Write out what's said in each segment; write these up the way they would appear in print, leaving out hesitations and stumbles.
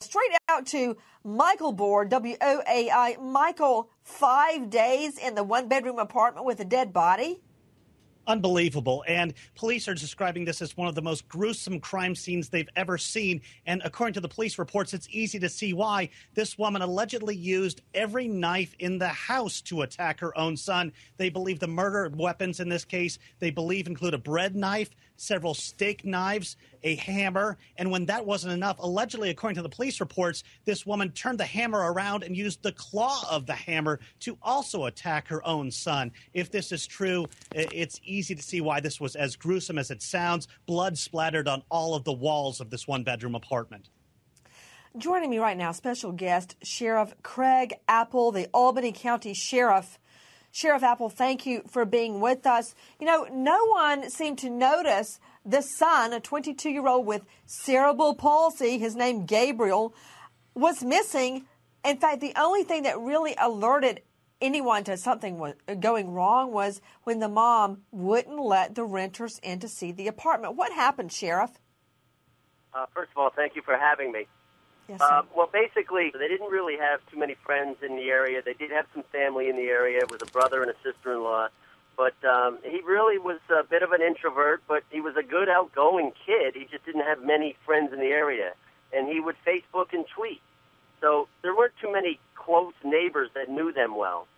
Straight out to Michael Board, WOAI. Michael, 5 days in the one-bedroom apartment with a dead body? Unbelievable. And police are describing this as one of the most gruesome crime scenes they've ever seen. And according to the police reports, it's easy to see why. This woman allegedly used every knife in the house to attack her own son. They believe the murder weapons in this case, they believe, include a bread knife, several steak knives, a hammer. And when that wasn't enough, allegedly, according to the police reports, this woman turned the hammer around and used the claw of the hammer to also attack her own son. If this is true, it's easy to see why this was as gruesome as it sounds. Blood splattered on all of the walls of this one-bedroom apartment. Joining me right now, special guest, Sheriff Craig Apple, the Albany County Sheriff. Sheriff Apple, thank you for being with us. You know, no one seemed to notice the son, a 22-year-old with cerebral palsy, his name Gabriel, was missing. In fact, the only thing that really alerted anyone to something was going wrong was when the mom wouldn't let the renters in to see the apartment. What happened, Sheriff? First of all, thank you for having me. Yes, well, basically, they didn't really have too many friends in the area. They did have some family in the area. It was a brother and a sister-in-law. But he really was a bit of an introvert, but he was a good, outgoing kid. He just didn't have many friends in the area. And he would Facebook and tweet. So there weren't too many close neighbors that knew them well.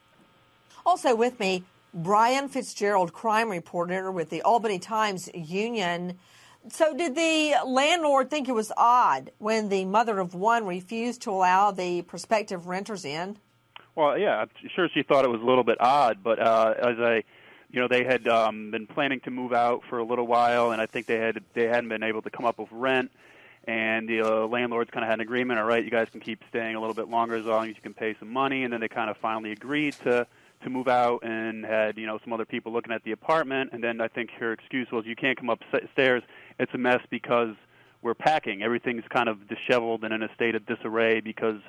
Also with me, Brian Fitzgerald, crime reporter with the Albany Times-Union. So did the landlord think it was odd when the mother of one refused to allow the prospective renters in? Well, yeah, I'm sure she thought it was a little bit odd, but they had been planning to move out for a little while, and I think they hadn't been able to come up with rent, and the landlords kind of had an agreement. All right, you guys can keep staying a little bit longer as long as you can pay some money, and then they kind of finally agreed to move out and had some other people looking at the apartment, and then I think her excuse was, you can't come upstairs. It's a mess because we're packing. Everything's kind of disheveled and in a state of disarray because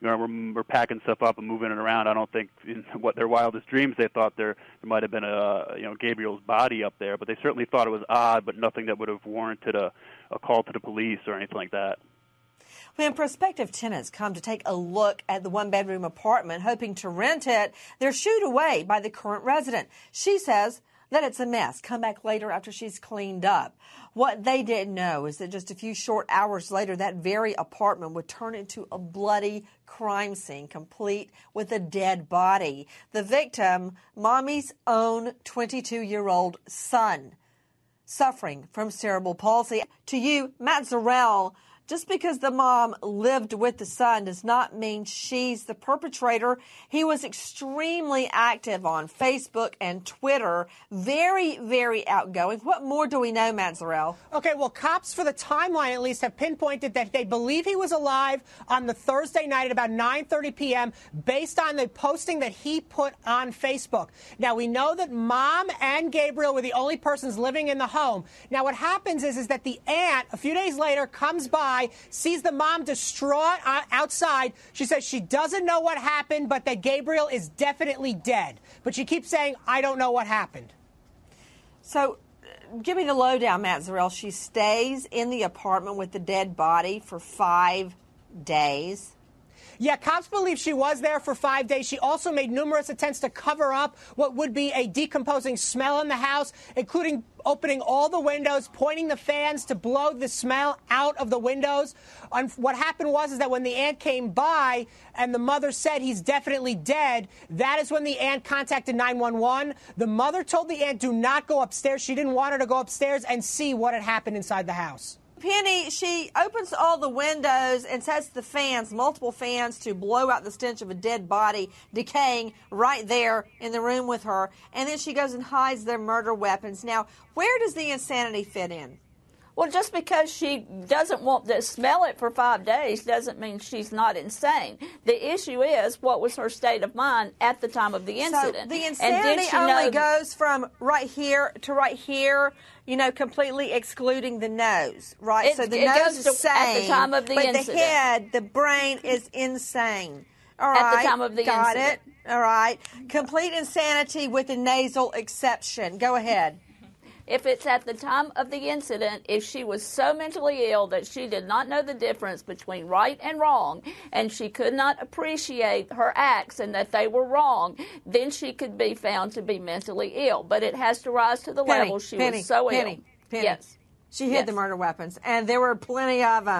we're packing stuff up and moving it around. I don't think in what their wildest dreams they thought there might have been Gabriel's body up there, but they certainly thought it was odd, but nothing that would have warranted a call to the police or anything like that. When prospective tenants come to take a look at the one-bedroom apartment hoping to rent it, they're shooed away by the current resident. She says that it's a mess. Come back later after she's cleaned up. What they didn't know is that just a few short hours later, that very apartment would turn into a bloody crime scene, complete with a dead body. The victim, mommy's own 22-year-old son, suffering from cerebral palsy. To you, Matt Zarrell, just because the mom lived with the son does not mean she's the perpetrator. He was extremely active on Facebook and Twitter, very, very outgoing. What more do we know, Matt Zarrell? Okay, well, cops for the timeline at least have pinpointed that they believe he was alive on the Thursday night at about 9:30 p.m. based on the posting that he put on Facebook. Now, we know that Mom and Gabriel were the only persons living in the home. Now, what happens is that the aunt, a few days later, comes by, sees the mom distraught outside. She says she doesn't know what happened, but that Gabriel is definitely dead. But she keeps saying, I don't know what happened. So give me the lowdown, Matt Zarrell. She stays in the apartment with the dead body for 5 days. Yeah, cops believe she was there for 5 days. She also made numerous attempts to cover up what would be a decomposing smell in the house, including opening all the windows, pointing the fans to blow the smell out of the windows. And what happened was that when the aunt came by and the mother said he's definitely dead, that is when the aunt contacted 911. The mother told the aunt, do not go upstairs. She didn't want her to go upstairs and see what had happened inside the house. Penny, she opens all the windows and sets the fans, multiple fans, to blow out the stench of a dead body decaying right there in the room with her. And then she goes and hides their murder weapons. Now, where does the insanity fit in? Well, just because she doesn't want to smell it for 5 days doesn't mean she's not insane. The issue is, what was her state of mind at the time of the incident? So the insanity only goes from right here to right here, completely excluding the nose, right? So the nose is sane, at the time of the incident. But the head, the brain is insane. All right. At the time of the incident. Got it. All right. Complete insanity with a nasal exception. Go ahead. If it's at the time of the incident, if she was so mentally ill that she did not know the difference between right and wrong, and she could not appreciate her acts and that they were wrong, then she could be found to be mentally ill. But it has to rise to the level she was so ill. Yes. She hid the murder weapons, and there were plenty of them.